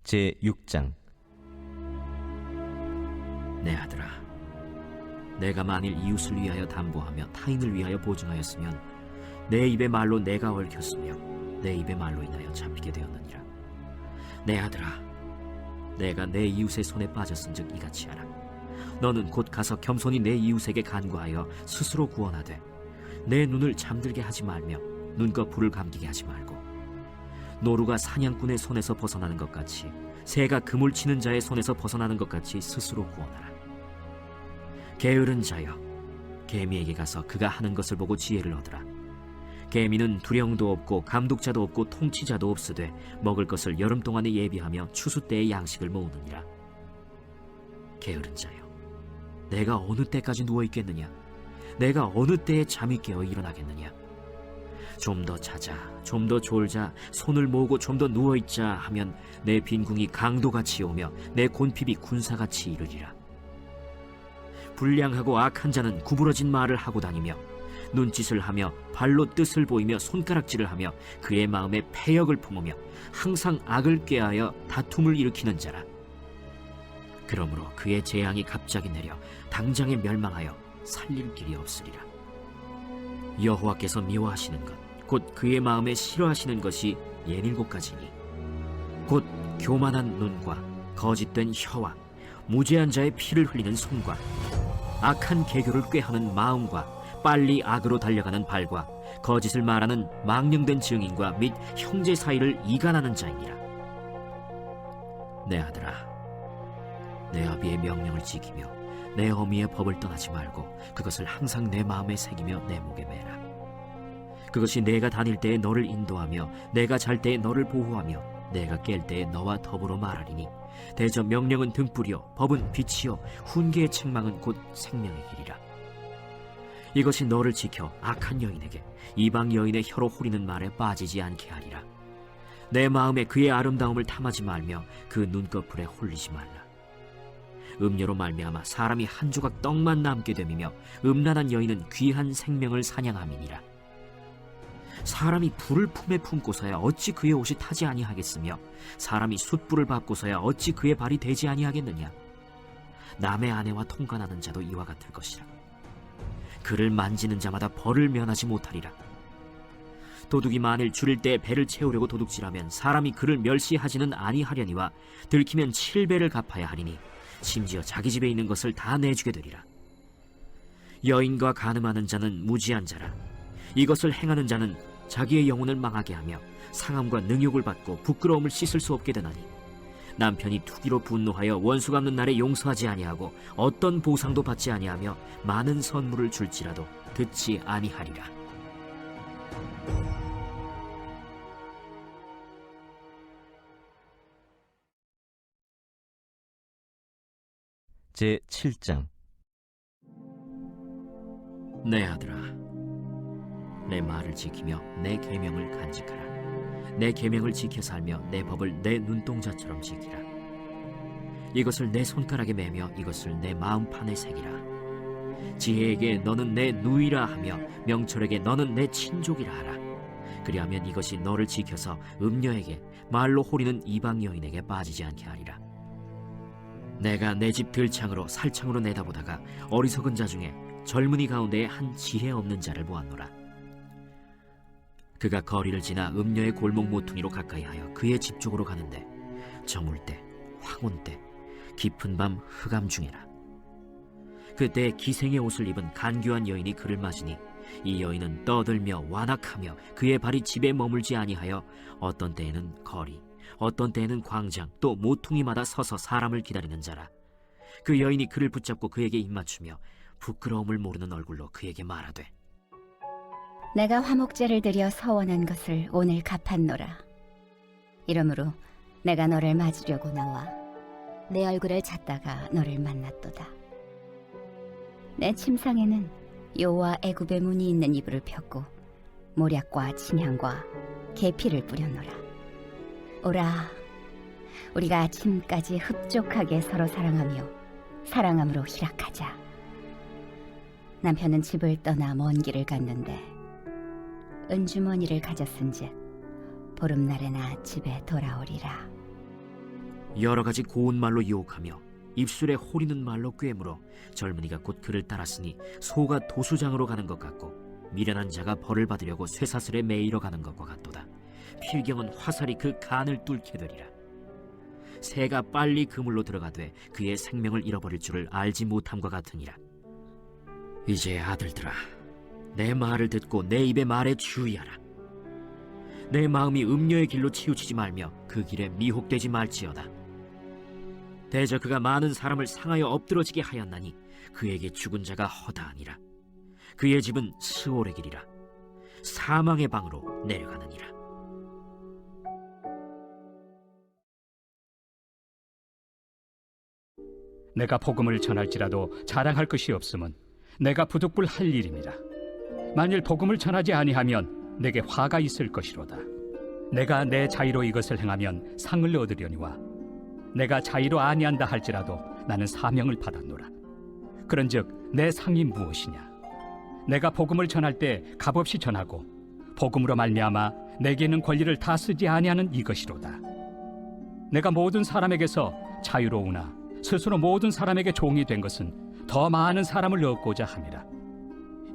제6장. 내 아들아, 내가 만일 이웃을 위하여 담보하며 타인을 위하여 보증하였으면 내 입의 말로 내가 얽혔으며 내 입의 말로 인하여 잡히게 되었느니라. 내 아들아, 내가 내 이웃의 손에 빠졌은즉 이같이 하라. 너는 곧 가서 겸손히 내 이웃에게 간구하여 스스로 구원하되 내 눈을 잠들게 하지 말며 눈꺼 불을 감기게 하지 말고, 노루가 사냥꾼의 손에서 벗어나는 것 같이 새가 그물 치는 자의 손에서 벗어나는 것 같이 스스로 구원하라. 게으른 자여, 개미에게 가서 그가 하는 것을 보고 지혜를 얻으라. 개미는 두령도 없고 감독자도 없고 통치자도 없으되 먹을 것을 여름 동안에 예비하며 추수 때의 양식을 모으느니라. 게으른 자여, 내가 어느 때까지 누워 있겠느냐? 내가 어느 때에 잠이 깨어 일어나겠느냐? 좀 더 자자, 좀 더 졸자, 손을 모으고 좀 더 누워있자 하면 내 빈궁이 강도같이 오며 내 곤핍이 군사같이 이르리라. 불량하고 악한 자는 구부러진 말을 하고 다니며 눈짓을 하며 발로 뜻을 보이며 손가락질을 하며 그의 마음에 패역을 품으며 항상 악을 꾀하여 다툼을 일으키는 자라. 그러므로 그의 재앙이 갑자기 내려 당장에 멸망하여 살릴 길이 없으리라. 여호와께서 미워하시는 것, 곧 그의 마음에 싫어하시는 것이 17가지니 곧 교만한 눈과 거짓된 혀와 무죄한 자의 피를 흘리는 손과 악한 계교를 꾀하는 마음과 빨리 악으로 달려가는 발과 거짓을 말하는 망령된 증인과 및 형제 사이를 이간하는 자이니라. 내 아들아, 내 아비의 명령을 지키며 내 어미의 법을 떠나지 말고 그것을 항상 내 마음에 새기며 내 목에 매라. 그것이 내가 다닐 때에 너를 인도하며 내가 잘 때에 너를 보호하며 내가 깰 때에 너와 더불어 말하리니, 대저 명령은 등불이요 법은 빛이요 훈계의 책망은 곧 생명의 길이라. 이것이 너를 지켜 악한 여인에게 이방 여인의 혀로 후리는 말에 빠지지 않게 하리라. 내 마음에 그의 아름다움을 탐하지 말며 그 눈꺼풀에 홀리지 말라. 음료로 말미암아 사람이 한 조각 떡만 남게 됨이며 음란한 여인은 귀한 생명을 사냥함이니라. 사람이 불을 품에 품고서야 어찌 그의 옷이 타지 아니하겠으며 사람이 숯불을 밟고서야 어찌 그의 발이 되지 아니하겠느냐. 남의 아내와 통관하는 자도 이와 같을 것이라. 그를 만지는 자마다 벌을 면하지 못하리라. 도둑이 만일 줄일 때 배를 채우려고 도둑질하면 사람이 그를 멸시하지는 아니하려니와 들키면 7배를 갚아야 하리니 심지어 자기 집에 있는 것을 다 내주게 되리라. 여인과 간음하는 자는 무지한 자라. 이것을 행하는 자는 자기의 영혼을 망하게 하며 상함과 능욕을 받고 부끄러움을 씻을 수 없게 되나니, 남편이 투기로 분노하여 원수 갚는 날에 용서하지 아니하고 어떤 보상도 받지 아니하며 많은 선물을 줄지라도 듣지 아니하리라. 제7장. 내 아들아, 내 말을 지키며 내 계명을 간직하라. 내 계명을 지켜 살며 내 법을 내 눈동자처럼 지키라. 이것을 내 손가락에 매며 이것을 내 마음판에 새기라. 지혜에게 너는 내 누이라 하며 명철에게 너는 내 친족이라 하라. 그리하면 이것이 너를 지켜서 음녀에게 말로 호리는 이방 여인에게 빠지지 않게 하리라. 내가 내 집 들창으로 살창으로 내다보다가 어리석은 자 중에 젊은이 가운데에 한 지혜 없는 자를 보았노라. 그가 거리를 지나 음녀의 골목 모퉁이로 가까이하여 그의 집 쪽으로 가는데 저물 때, 황혼 때, 깊은 밤 흑암 중에라. 그때 기생의 옷을 입은 간교한 여인이 그를 맞으니 이 여인은 떠들며 완악하며 그의 발이 집에 머물지 아니하여 어떤 때에는 거리, 어떤 때에는 광장, 또 모퉁이마다 서서 사람을 기다리는 자라. 그 여인이 그를 붙잡고 그에게 입맞추며 부끄러움을 모르는 얼굴로 그에게 말하되, 내가 화목제를 드려 서원한 것을 오늘 갚았노라. 이러므로 내가 너를 맞으려고 나와 내 얼굴을 찾다가 너를 만났도다. 내 침상에는 여호와 애굽의 문이 있는 이불을 폈고 모략과 침향과 계피를 뿌렸노라. 오라, 우리가 아침까지 흡족하게 서로 사랑하며 사랑함으로 희락하자. 남편은 집을 떠나 먼 길을 갔는데 은주머니를 가졌은즉 보름날에나 집에 돌아오리라. 여러 가지 고운 말로 유혹하며 입술에 호리는 말로 꿰물어 젊은이가 곧 그를 따랐으니 소가 도수장으로 가는 것 같고 미련한 자가 벌을 받으려고 쇠사슬에 매이러 가는 것과 같도다. 필경은 화살이 그 간을 뚫게 되리라. 새가 빨리 그물로 들어가되 그의 생명을 잃어버릴 줄을 알지 못함과 같으니라. 이제 아들들아, 내 말을 듣고 내 입의 말에 주의하라. 내 마음이 음녀의 길로 치우치지 말며 그 길에 미혹되지 말지어다. 대저 그가 많은 사람을 상하여 엎드러지게 하였나니 그에게 죽은 자가 허다하니라. 그의 집은 스올의 길이라. 사망의 방으로 내려가느니라. 내가 복음을 전할지라도 자랑할 것이 없음은 내가 부득불할 일임이라. 만일 복음을 전하지 아니하면 내게 화가 있을 것이로다. 내가 내 자의로 이것을 행하면 상을 얻으려니와 내가 자의로 아니한다 할지라도 나는 사명을 받았노라. 그런즉 내 상이 무엇이냐? 내가 복음을 전할 때 값없이 전하고 복음으로 말미암아 내게 있는 권리를 다 쓰지 아니하는 이것이로다. 내가 모든 사람에게서 자유로우나 스스로 모든 사람에게 종이 된 것은 더 많은 사람을 얻고자 함이라.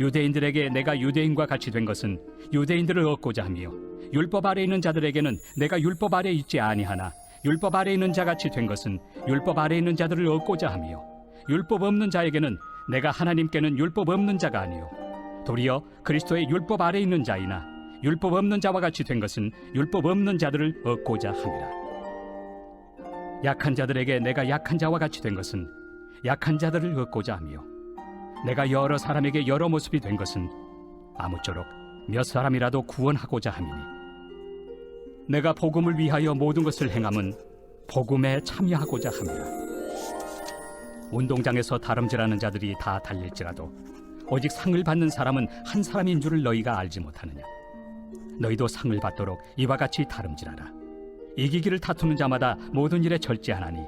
유대인들에게 내가 유대인과 같이 된 것은 유대인들을 얻고자 하며 율법 아래 있는 자들에게는 내가 율법 아래 있지 아니하나 율법 아래 있는 자같이 된 것은 율법 아래 있는 자들을 얻고자 하며 율법 없는 자에게는 내가 하나님께는 율법 없는 자가 아니요 도리어 그리스도의 율법 아래 있는 자이나 율법 없는 자와 같이 된 것은 율법 없는 자들을 얻고자 함이라. 약한 자들에게 내가 약한 자와 같이 된 것은 약한 자들을 얻고자 하며 내가 여러 사람에게 여러 모습이 된 것은 아무쪼록 몇 사람이라도 구원하고자 함이니 내가 복음을 위하여 모든 것을 행함은 복음에 참여하고자 함이라. 운동장에서 다름질하는 자들이 다 달릴지라도 오직 상을 받는 사람은 한 사람인 줄을 너희가 알지 못하느냐? 너희도 상을 받도록 이와 같이 다름질하라. 이기기를 다투는 자마다 모든 일에 절제하나니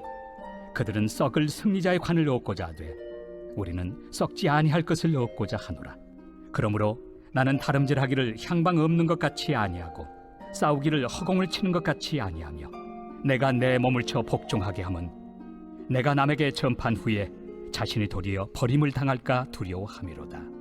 그들은 썩을 승리자의 관을 얻고자 하되 우리는 썩지 아니할 것을 얻고자 하노라. 그러므로 나는 다름질하기를 향방 없는 것 같이 아니하고 싸우기를 허공을 치는 것 같이 아니하며 내가 내 몸을 쳐 복종하게 함은 내가 남에게 전판 후에 자신이 도리어 버림을 당할까 두려워함이로다.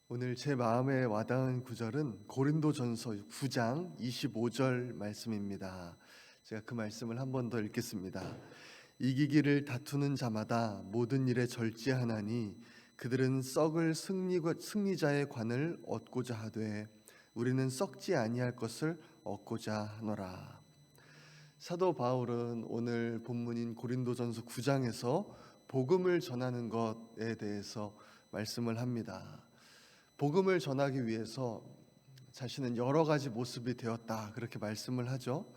오늘 제 마음에 와닿은 구절은 고린도전서 9장 25절 말씀입니다. 제가 그 말씀을 한 번 더 읽겠습니다. 이기기를 다투는 자마다 모든 일에 절제하나니 그들은 썩을 승리자의 관을 얻고자 하되 우리는 썩지 아니할 것을 얻고자 하노라. 사도 바울은 오늘 본문인 고린도전서 9장에서 복음을 전하는 것에 대해서 말씀을 합니다. 복음을 전하기 위해서 자신은 여러 가지 모습이 되었다, 그렇게 말씀을 하죠.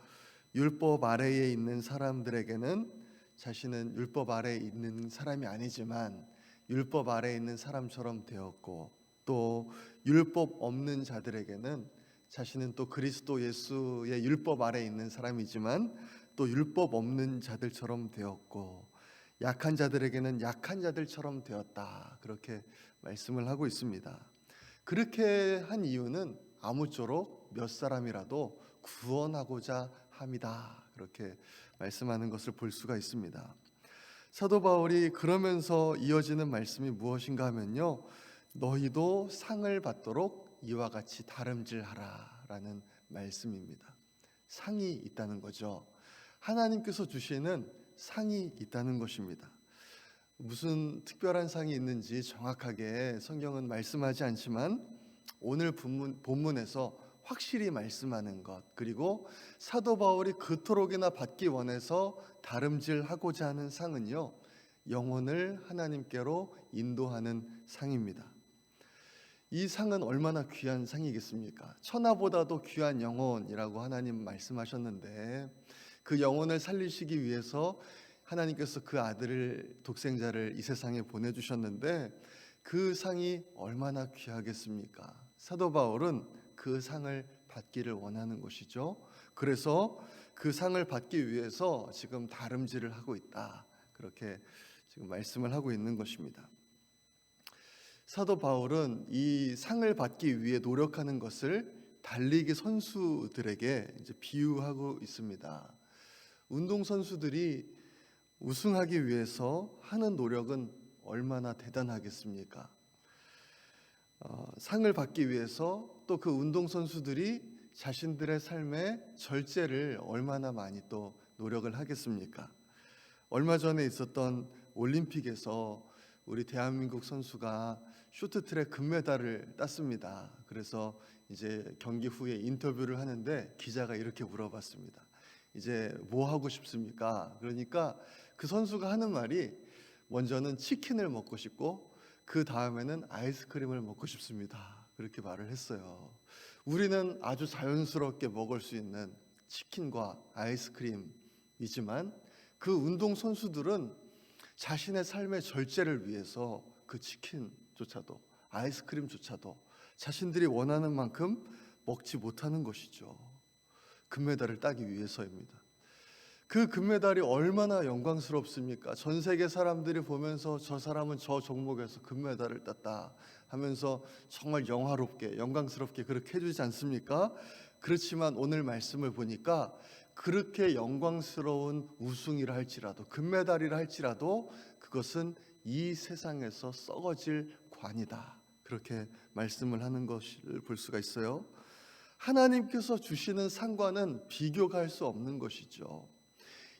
율법 아래에 있는 사람들에게는 자신은 율법 아래에 있는 사람이 아니지만 율법 아래에 있는 사람처럼 되었고, 또 율법 없는 자들에게는 자신은 또 그리스도 예수의 율법 아래에 있는 사람이지만 또 율법 없는 자들처럼 되었고, 약한 자들에게는 약한 자들처럼 되었다, 그렇게 말씀을 하고 있습니다. 그렇게 한 이유는 아무쪼록 몇 사람이라도 구원하고자 함이다, 그렇게 말씀하는 것을 볼 수가 있습니다. 사도 바울이 그러면서 이어지는 말씀이 무엇인가 하면요, 너희도 상을 받도록 이와 같이 다름질하라 라는 말씀입니다. 상이 있다는 거죠. 하나님께서 주시는 상이 있다는 것입니다. 무슨 특별한 상이 있는지 정확하게 성경은 말씀하지 않지만 오늘 본문에서 확실히 말씀하는 것, 그리고 사도 바울이 그토록이나 받기 원해서 다름질하고자 하는 상은요, 영혼을 하나님께로 인도하는 상입니다. 이 상은 얼마나 귀한 상이겠습니까? 천하보다도 귀한 영혼이라고 하나님 말씀하셨는데, 그 영혼을 살리시기 위해서 하나님께서 그 아들을, 독생자를 이 세상에 보내주셨는데 그 상이 얼마나 귀하겠습니까? 사도 바울은 그 상을 받기를 원하는 것이죠. 그래서 그 상을 받기 위해서 지금 다름질을 하고 있다, 그렇게 지금 말씀을 하고 있는 것입니다. 사도 바울은 이 상을 받기 위해 노력하는 것을 달리기 선수들에게 이제 비유하고 있습니다. 운동선수들이 우승하기 위해서 하는 노력은 얼마나 대단하겠습니까? 상을 받기 위해서 또 그 운동선수들이 자신들의 삶의 절제를 얼마나 많이 또 노력을 하겠습니까? 얼마 전에 있었던 올림픽에서 우리 대한민국 선수가 쇼트트랙 금메달을 땄습니다. 그래서 이제 경기 후에 인터뷰를 하는데 기자가 이렇게 물어봤습니다. 이제 뭐 하고 싶습니까? 그러니까 그 선수가 하는 말이 먼저는 치킨을 먹고 싶고 그 다음에는 아이스크림을 먹고 싶습니다. 그렇게 말을 했어요. 우리는 아주 자연스럽게 먹을 수 있는 치킨과 아이스크림이지만 그 운동 선수들은 자신의 삶의 절제를 위해서 그 치킨조차도 아이스크림조차도 자신들이 원하는 만큼 먹지 못하는 것이죠. 금메달을 따기 위해서입니다. 그 금메달이 얼마나 영광스럽습니까? 전 세계 사람들이 보면서 저 사람은 저 종목에서 금메달을 땄다 하면서 정말 영화롭게 영광스럽게 그렇게 해주지 않습니까? 그렇지만 오늘 말씀을 보니까 그렇게 영광스러운 우승이라 할지라도 금메달이라 할지라도 그것은 이 세상에서 썩어질 관이다. 그렇게 말씀을 하는 것을 볼 수가 있어요. 하나님께서 주시는 상관은 비교가 할 수 없는 것이죠.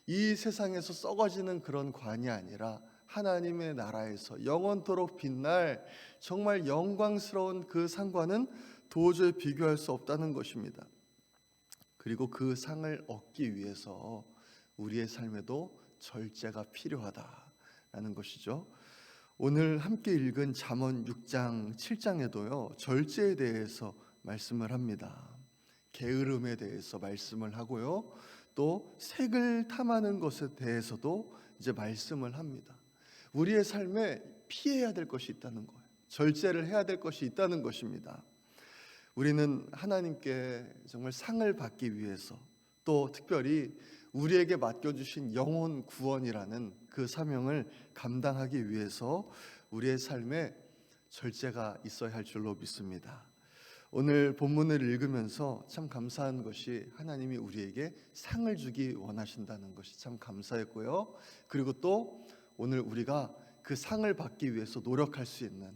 이 세상에서 썩어지는 그런 관이 아니라 하나님의 나라에서 영원토록 빛날 정말 영광스러운 그 상관은 도저히 비교할 수 없다는 것입니다. 그리고 그 상을 얻기 위해서 우리의 삶에도 절제가 필요하다라는 것이죠. 오늘 함께 읽은 잠언 6장 7장에도요 절제에 대해서 말씀을 합니다. 게으름에 대해서 말씀을 하고요, 또 색을 탐하는 것에 대해서도 이제 말씀을 합니다. 우리의 삶에 피해야 될 것이 있다는 거예요. 절제를 해야 될 것이 있다는 것입니다. 우리는 하나님께 정말 상을 받기 위해서 또 특별히 우리에게 맡겨주신 영혼 구원이라는 그 사명을 감당하기 위해서 우리의 삶에 절제가 있어야 할 줄로 믿습니다. 오늘 본문을 읽으면서 참 감사한 것이 하나님이 우리에게 상을 주기 원하신다는 것이 참 감사했고요. 그리고 또 오늘 우리가 그 상을 받기 위해서 노력할 수 있는,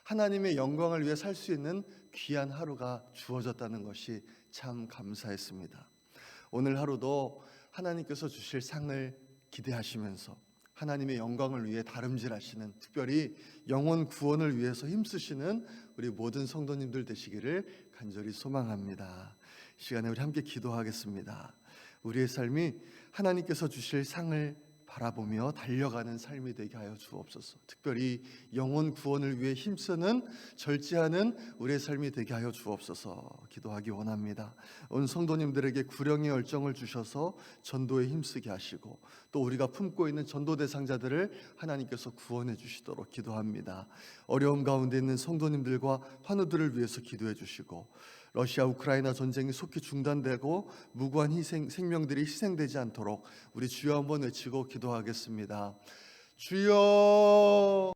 하나님의 영광을 위해 살 수 있는 귀한 하루가 주어졌다는 것이 참 감사했습니다. 오늘 하루도 하나님께서 주실 상을 기대하시면서 하나님의 영광을 위해 다름질하시는, 특별히 영혼 구원을 위해서 힘쓰시는 우리 모든 성도님들 되시기를 간절히 소망합니다. 이 시간에 우리 함께 기도하겠습니다. 우리의 삶이 하나님께서 주실 상을 바라보며 달려가는 삶이 되게 하여 주옵소서. 특별히 영혼 구원을 위해 힘쓰는 절제하는 우리의 삶이 되게 하여 주옵소서 기도하기 원합니다. 온 성도님들에게 구령의 열정을 주셔서 전도에 힘쓰게 하시고 또 우리가 품고 있는 전도 대상자들을 하나님께서 구원해 주시도록 기도합니다. 어려움 가운데 있는 성도님들과 환우들을 위해서 기도해 주시고 러시아 우크라이나 전쟁이 속히 중단되고 무고한 생명들이 희생되지 않도록 우리 주여 한번 외치고 기도하겠습니다. 주여